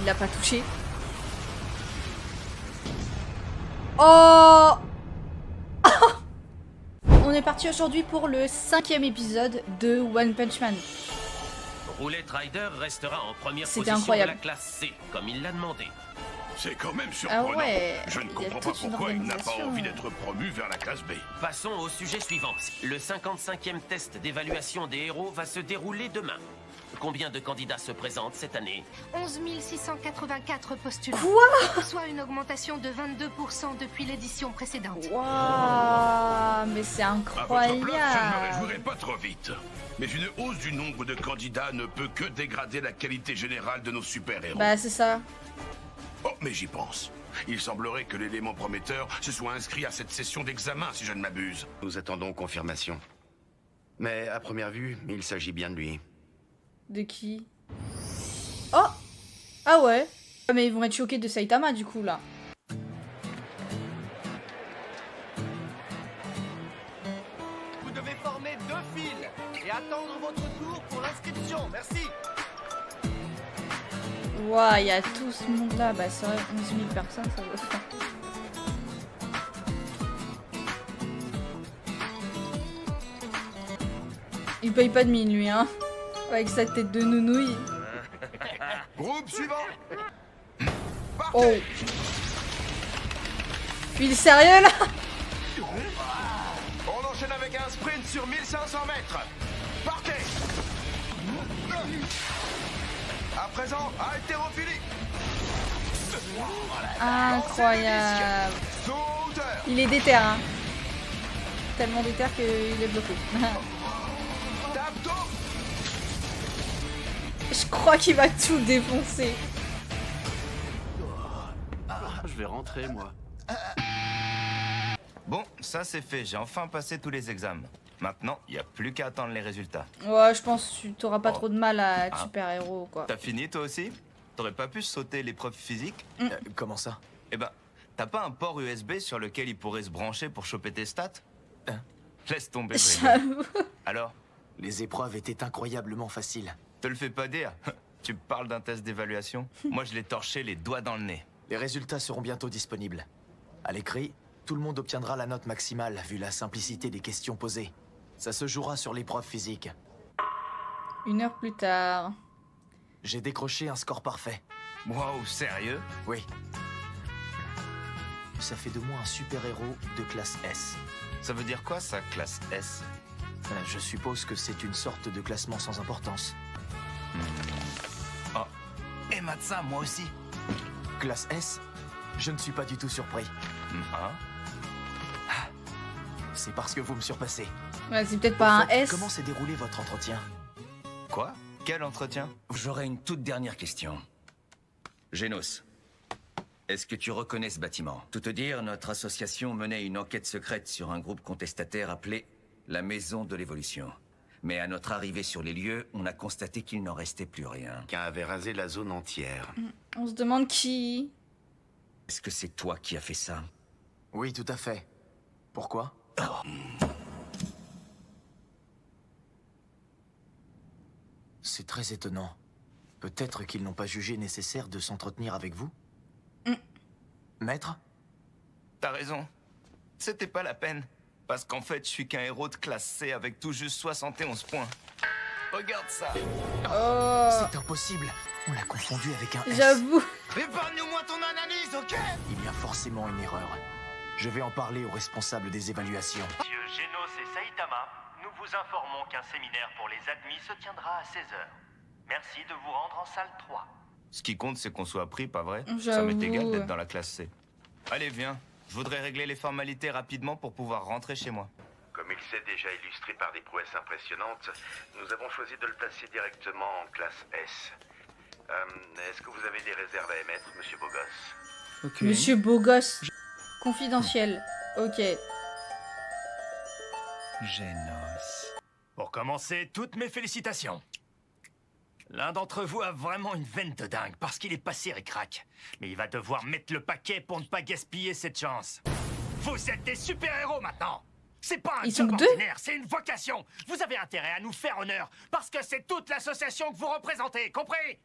Il l'a pas touché. Oh. On est parti aujourd'hui pour le 5e épisode de One Punch Man. Roulette Rider restera en première C'était position incroyable. de la classe C, comme il l'a demandé. C'est quand même surprenant. Ah ouais, Je ne il y a comprends pas toute une pourquoi il n'a pas organisation. envie d'être promu vers la classe B. Passons au sujet suivant. Le 55e test d'évaluation des héros va se dérouler demain. Combien de candidats se présentent cette année? 11 684 postulants. Quoi? Soit une augmentation de 22% depuis l'édition précédente. Waouh, mais c'est À votre place, je ne me incroyable. réjouirais pas trop vite. Mais une hausse du nombre de candidats ne peut que dégrader la qualité générale de nos super-héros. Bah c'est ça. Oh, mais j'y pense. Il semblerait que l'élément prometteur se soit inscrit à cette session d'examen, si je ne m'abuse. Nous attendons confirmation. Mais à première vue, il s'agit bien de lui. De qui? Oh. Ah ouais. Ah, mais ils vont être choqués de Saitama du coup là. Vous devez former 2 files et attendre votre tour pour l'inscription. Merci. Waouh, il y a tout ce monde là. Bah c'est vrai, 11 000 personnes, ça doit se faire. Il paye pas de mine lui, hein. Avec sa tête de nounouille. Groupe suivant. Oh. Il est sérieux là? On enchaîne avec un sprint sur 1500 mètres. Partez. À présent, haltérophilie. Incroyable. Saut en hauteur. Il est déter, hein. Tellement déter qu'il est bloqué. Tap dos. Je crois qu'il va tout défoncer. Je vais rentrer, moi. Bon, ça c'est fait, j'ai enfin passé tous les examens. Maintenant, il n'y a plus qu'à attendre les résultats. Ouais, je pense que tu t'auras pas Oh. trop de mal à être Ah. super-héros, quoi. T'as fini toi aussi? T'aurais pas pu sauter l'épreuve physique? Comment ça? Eh ben, t'as pas un port USB sur lequel il pourrait se brancher pour choper tes stats? Laisse tomber, Brigitte. J'avoue. Alors, Les épreuves étaient incroyablement faciles. te le fais pas dire. Tu parles d'un test d'évaluation? Moi, je l'ai torché les doigts dans le nez. Les résultats seront bientôt disponibles. À l'écrit, tout le monde obtiendra la note maximale vu la simplicité des questions posées. Ça se jouera sur l'épreuve physique. 1 heure plus tard. J'ai décroché un score parfait. Waouh, sérieux? Oui. Ça fait de moi un super-héros de classe S. Ça veut dire quoi, ça, classe S? Je suppose que c'est une sorte de classement sans importance. Oh, et Matza, moi aussi. Classe S? Je ne suis pas du tout surpris. Hein? C'est parce que vous me surpassez. Ouais, c'est peut-être pas Au un fait, S. Comment s'est déroulé votre entretien? Quoi? Quel entretien? J'aurais une toute dernière question. Génos, est-ce que tu reconnais ce bâtiment? Tout te dire, notre association menait une enquête secrète sur un groupe contestataire appelé la Maison de l'Évolution. Mais à notre arrivée sur les lieux, on a constaté qu'il n'en restait plus rien. Qu'un avait rasé la zone entière. On se demande qui. Est-ce que c'est toi qui as fait ça? Oui, tout à fait. Pourquoi? C'est très étonnant. Peut-être qu'ils n'ont pas jugé nécessaire de s'entretenir avec vous? Maître? T'as raison. C'était pas la peine. Parce qu'en fait, je suis qu'un héros de classe C avec tout juste 71 points. Regarde ça. Oh. C'est impossible. On l'a confondu avec un S. J'avoue. Épargne-moi ton analyse, ok? Il y a forcément une erreur. Je vais en parler aux responsables des évaluations. Monsieur Genos et Saitama, nous vous informons qu'un séminaire pour les admis se tiendra à 16h. Merci de vous rendre en salle 3. Ce qui compte, c'est qu'on soit pris, pas vrai? Ça J'avoue. m'est égal d'être dans la classe C. Allez, viens. Je voudrais régler les formalités rapidement pour pouvoir rentrer chez moi. Comme il s'est déjà illustré par des prouesses impressionnantes, nous avons choisi de le placer directement en classe S. Est-ce que vous avez des réserves à émettre, monsieur Bogos? Ok. Monsieur Bogos. Confidentiel. Ok. Génos. Pour commencer, toutes mes félicitations. L'un d'entre vous a vraiment une veine de dingue parce qu'il est passé ric-rac. Mais il va devoir mettre le paquet pour ne pas gaspiller cette chance. Vous êtes des super-héros maintenant. C'est pas un Ils sont job deux ordinaire, c'est une vocation. Vous avez intérêt à nous faire honneur parce que c'est toute l'association que vous représentez, compris?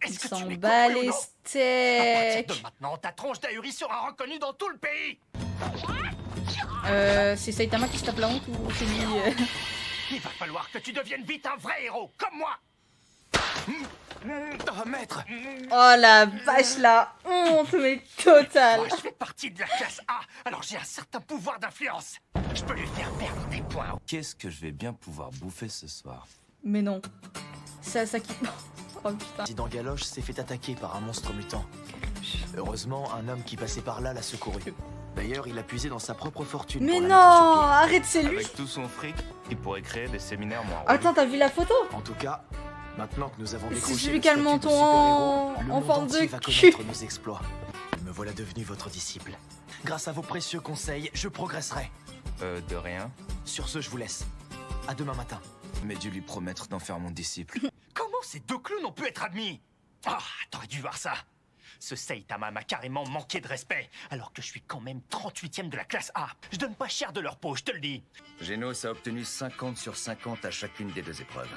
Il Est-ce que tu s'en m'écoutes, bat oui ou les non? À steaks. partir de maintenant, ta tronche d'ahuri sera reconnue dans tout le pays. C'est Saitama qui se tape la honte ou c'est lui Il va falloir que tu deviennes vite un vrai héros, comme moi. Oh, maître! Oh la vache, la honte, mais totale. Moi, je fais partie de la classe A, alors j'ai un certain pouvoir d'influence. Je peux lui faire perdre des points. Qu'est-ce que je vais bien pouvoir bouffer ce soir? Mais non. Ça qui... Oh putain. Président Galoche s'est fait attaquer par un monstre mutant. Heureusement, un homme qui passait par là l'a secouru. D'ailleurs, il a puisé dans sa propre fortune. Mais pour la non, mettre sur pied. arrête, c'est lui. Avec tout son fric, il pourrait créer des séminaires moins Attends, t'as vu la photo? En tout cas, maintenant que nous avons C'est décroché celui le qui a le statut de menton super-héros, le en monde forme entier de va cul. connaître nos exploits. Me voilà devenu votre disciple. Grâce à vos précieux conseils, je progresserai. De rien. Sur ce, je vous laisse. À demain matin. Mais dû lui promettre d'en faire mon disciple. Comment ces deux clowns ont pu être admis? Ah, t'aurais dû voir ça. Ce Saitama m'a carrément manqué de respect, alors que je suis quand même 38e de la classe A. Je donne pas cher de leur peau, je te le dis. Genos a obtenu 50 sur 50 à chacune des 2 épreuves.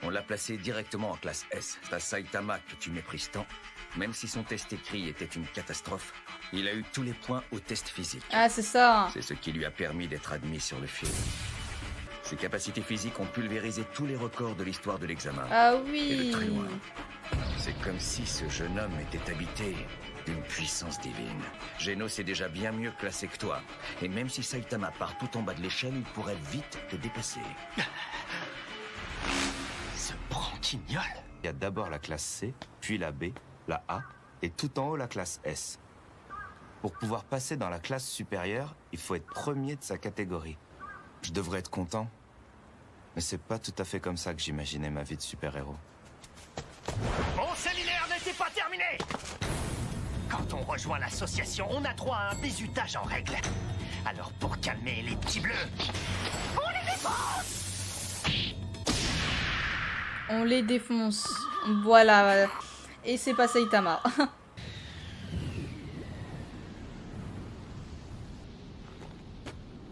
On l'a placé directement en classe S. C'est à Saitama que tu méprises tant. Même si son test écrit était une catastrophe, il a eu tous les points au test physique. Ah, c'est ça. C'est ce qui lui a permis d'être admis sur le film. Ses capacités physiques ont pulvérisé tous les records de l'histoire de l'examen. Ah Et oui. de très loin. C'est comme si ce jeune homme était habité d'une puissance divine. Genos est déjà bien mieux classé que toi. Et même si Saitama part tout en bas de l'échelle, il pourrait vite te dépasser. Ce branquignol. Il y a d'abord la classe C, puis la B, la A, et tout en haut la classe S. Pour pouvoir passer dans la classe supérieure, il faut être premier de sa catégorie. Je devrais être content, mais c'est pas tout à fait comme ça que j'imaginais ma vie de super-héros. Mon séminaire n'était pas terminé. Quand on rejoint l'association, on a droit à un bizutage en règle. Alors pour calmer les petits bleus, on les défonce. On les défonce. Voilà. Et c'est pas Saitama.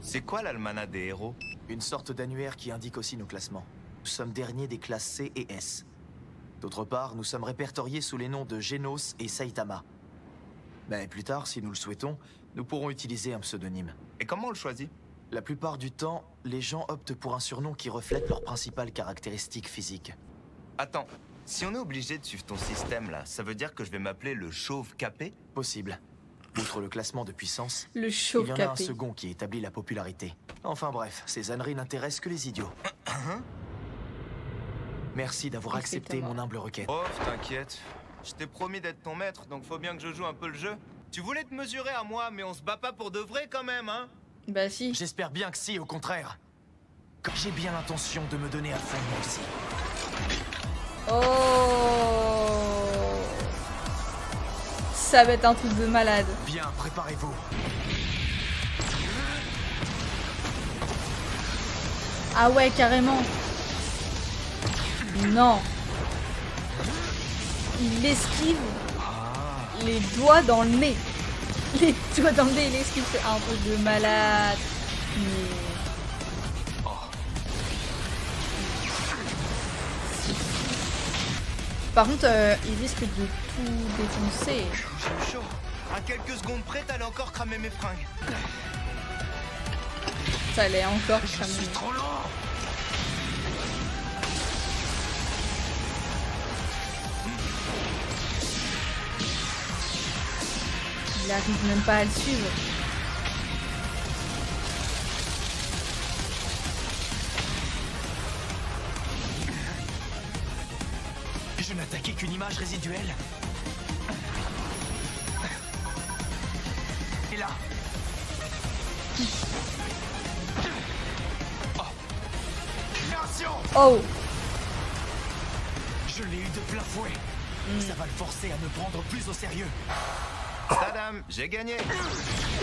C'est quoi l'almanach des héros? Une sorte d'annuaire qui indique aussi nos classements. Nous sommes derniers des classes C et S. D'autre part, nous sommes répertoriés sous les noms de Genos et Saitama. Mais plus tard, si nous le souhaitons, nous pourrons utiliser un pseudonyme. Et comment on le choisit? La plupart du temps, les gens optent pour un surnom qui reflète leurs principales caractéristiques physiques. Attends, si on est obligé de suivre ton système là, ça veut dire que je vais m'appeler le chauve capé? Possible. Outre le classement de puissance, Le il chauve y en a un capé. second qui établit la popularité. Enfin bref, ces âneries n'intéressent que les idiots. Merci d'avoir accepté Exactement. mon humble requête. Oh, t'inquiète. Je t'ai promis d'être ton maître, donc faut bien que je joue un peu le jeu. Tu voulais te mesurer à moi, mais on se bat pas pour de vrai quand même, hein? Bah si. J'espère bien que si, au contraire. J'ai bien l'intention de me donner à fond moi aussi. Oh. Ça va être un truc de malade. Bien, préparez-vous. Ah ouais, carrément. Non. Il esquive les doigts dans le nez. Les doigts dans le nez, il esquive. C'est un truc de malade. Mais... Par contre, il risque de tout défoncer. J'ai chaud. À quelques secondes près, t'allais encore cramer mes fringues. Ça allait encore cramer. Trop lent. Il arrive même pas à le suivre. Je n'attaquais qu'une image résiduelle. Et là. Oh. Création. Oh. Je l'ai eu de plein fouet. Ça va le forcer à me prendre plus au sérieux. Tadam, j'ai gagné.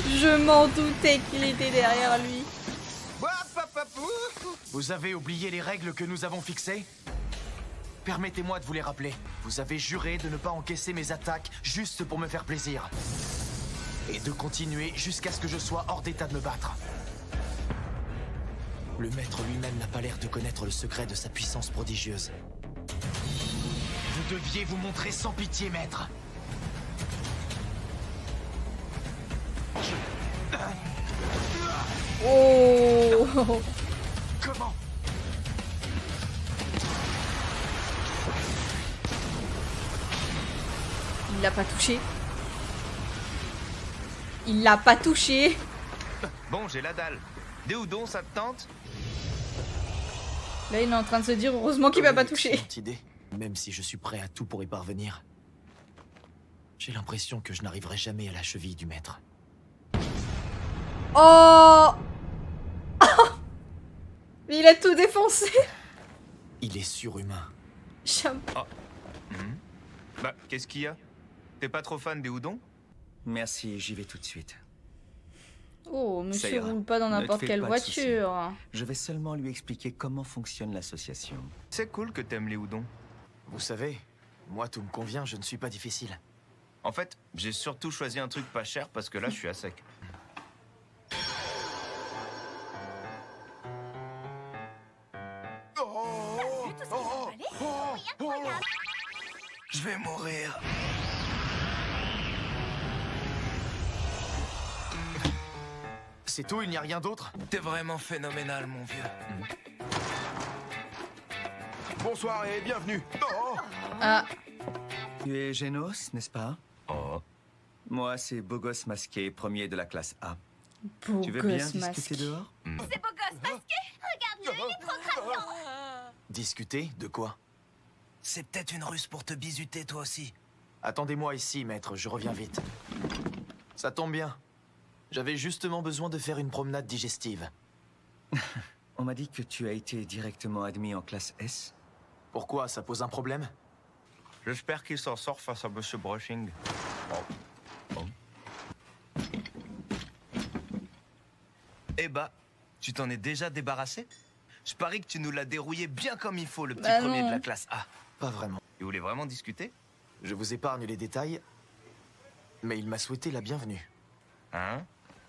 Je m'en doutais qu'il était derrière lui. Vous avez oublié les règles que nous avons fixées? Permettez-moi de vous les rappeler. Vous avez juré de ne pas encaisser mes attaques juste pour me faire plaisir. Et de continuer jusqu'à ce que je sois hors d'état de me battre. Le maître lui-même n'a pas l'air de connaître le secret de sa puissance prodigieuse. Vous deviez vous montrer sans pitié, maître. Oh. Comment? Il l'a pas touché. Il l'a pas touché. Bon, j'ai la dalle. Des houdons, ça te tente? Là, il est en train de se dire heureusement qu'il m'a pas touché. Excellente idée. Même si je suis prêt à tout pour y parvenir, j'ai l'impression que je n'arriverai jamais à la cheville du maître. Oh. Mais il a tout défoncé. Il est surhumain. Bah, qu'est-ce qu'il y a? T'es pas trop fan des houdons? Merci, j'y vais tout de suite. Oh, Ça monsieur ira. roule pas dans Ne te n'importe fais quelle pas de soucis. voiture. Je vais seulement lui expliquer comment fonctionne l'association. C'est cool que t'aimes les houdons. Vous savez, moi tout me convient, je ne suis pas difficile. En fait, j'ai surtout choisi un truc pas cher parce que là, je suis à sec. Je vais mourir. C'est tout, il n'y a rien d'autre? T'es vraiment phénoménal, mon vieux. Bonsoir et bienvenue. Ah, Tu es Génos, n'est-ce pas? Oh. Moi, c'est Bogos Masqué, premier de la classe A. beau Tu veux bien gosse discuter masqué. dehors? Discuter? De quoi? C'est peut-être une ruse pour te bisuter, toi aussi. Attendez-moi ici, maître, je reviens vite. Ça tombe bien. J'avais justement besoin de faire une promenade digestive. On m'a dit que tu as été directement admis en classe S. Pourquoi? Ça pose un problème? J'espère qu'il s'en sort face à Monsieur Brushing. Eh bah, tu t'en es déjà débarrassé? Je parie que tu nous l'as dérouillé bien comme il faut, le petit Bah premier non. de la classe A. Pas vraiment. Il voulait vraiment discuter? Je vous épargne les détails, mais il m'a souhaité la bienvenue. Hein?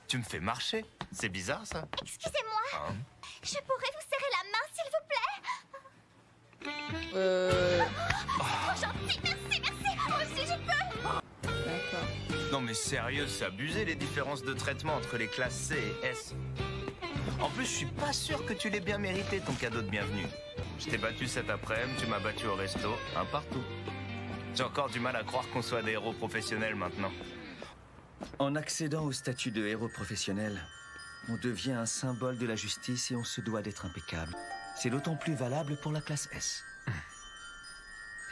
Tu me fais marcher? C'est bizarre, ça. Excusez-moi, Hein? je pourrais vous serrer la main, s'il vous plaît? Trop gentil, merci, merci. Moi aussi, je peux. D'accord. Non mais sérieux, c'est abusé les différences de traitement entre les classes C et S. En plus, je suis pas sûr que tu l'aies bien mérité ton cadeau de bienvenue. Je t'ai battu cet après-midi, tu m'as battu au resto, un partout. J'ai encore du mal à croire qu'on soit des héros professionnels maintenant. En accédant au statut de héros professionnel, on devient un symbole de la justice et on se doit d'être impeccable. C'est d'autant plus valable pour la classe S.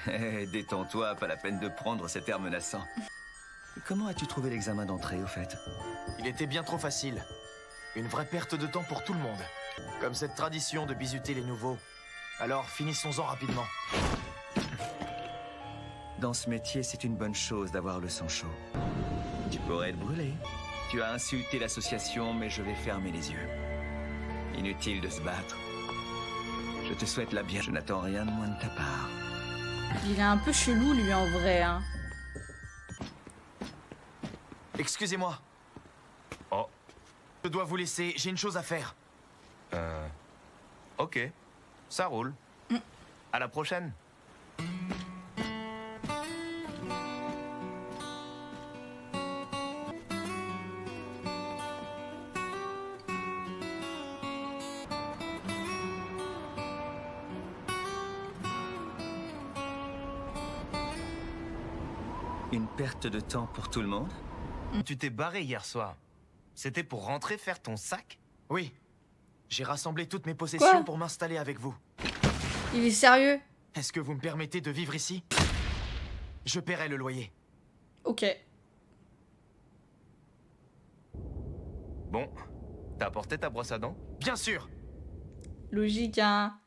Hé, détends-toi, pas la peine de prendre cet air menaçant. Comment as-tu trouvé l'examen d'entrée, au fait? Il était bien trop facile. Une vraie perte de temps pour tout le monde. Comme cette tradition de bisuter les nouveaux. Alors, finissons-en rapidement. Dans ce métier, c'est une bonne chose d'avoir le sang chaud. Tu pourrais être brûlé. Tu as insulté l'association, mais je vais fermer les yeux. Inutile de se battre. Je te souhaite la bienvenue. Je n'attends rien de moins de ta part. Il est un peu chelou, lui, en vrai. Hein. Excusez-moi. Oh. Je dois vous laisser, j'ai une chose à faire. Ok, ça roule. À la prochaine. Une perte de temps pour tout le monde? Tu t'es barré hier soir. C'était pour rentrer faire ton sac? Oui. J'ai rassemblé toutes mes possessions Quoi? pour m'installer avec vous. Il est sérieux? Est-ce que vous me permettez de vivre ici? Je paierai le loyer. Ok. Bon, t'as apporté ta brosse à dents? Bien sûr. Logique, hein.